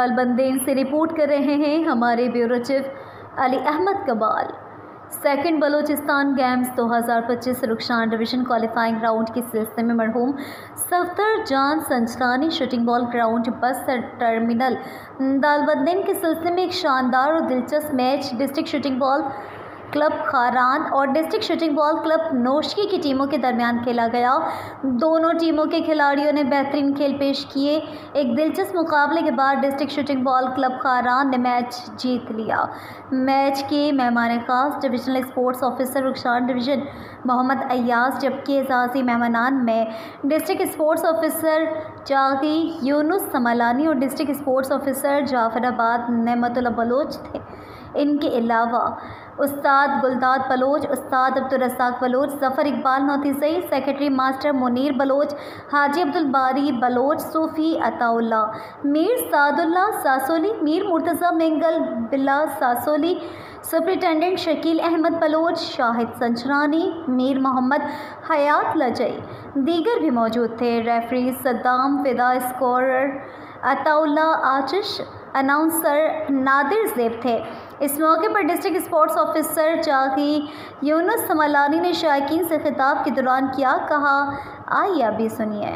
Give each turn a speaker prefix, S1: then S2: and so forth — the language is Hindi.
S1: दालबंदेन से रिपोर्ट कर रहे हैं हमारे bureau chief Ali Ahmed Kabal. Second Balochistan games 2025 Rakhshan division qualifying round के सिलसिले में मरहूम Safdar Jan Sanjrani shooting ball ground bus terminal Dalbandin के सिलसिले में एक शानदार और दिलचस्प match district shooting ball club Kharan और district shooting ball club Noshki की टीमों के दरमियान खेला गया। दोनों टीमों के खिलाड़ियों ने बेहतरीन खेल पेश किए। एक दिलचस्प मुकाबले के बाद district shooting ball club Kharan ने मैच जीत लिया। मैच के मेहमान खास divisional sports officer Rakhshan division Mohammad Ayyaz, जबकि एजाज़ी मेहमानान में डिस्ट्रिक्ट स्पोर्ट्स ऑफिसर जागी यूनुस समलानी और district sports officer Jafarabad Naimatullah Baloch थे। इनके अलावा उस्ताद गुलदाद बलोच, उस्ताद Abdul Razzaq Baloch, Zafar Iqbal Notezai, secretary master Munir Baloch, Haji Abdul Bari Baloch, Sufi Ataullah, Mir Sadullah Sasoli, Mir Murtaza Mengal Billa Sasoli, superintendent Shakeel Ahmed Baloch, Shahid Sanjrani, Mir Mohammad Hayat Lajai दीगर भी मौजूद थे। Referee Saddam Fida, scorer Ataullah Atish, announcer Nadir Zeb थे। इस मौके पर डिस्ट्रिक्ट स्पोर्ट्स ऑफिसर जागी यूनुस समलानी ने शायकीन से खिताब के दौरान क्या कहा, आइए अभी सुनिए।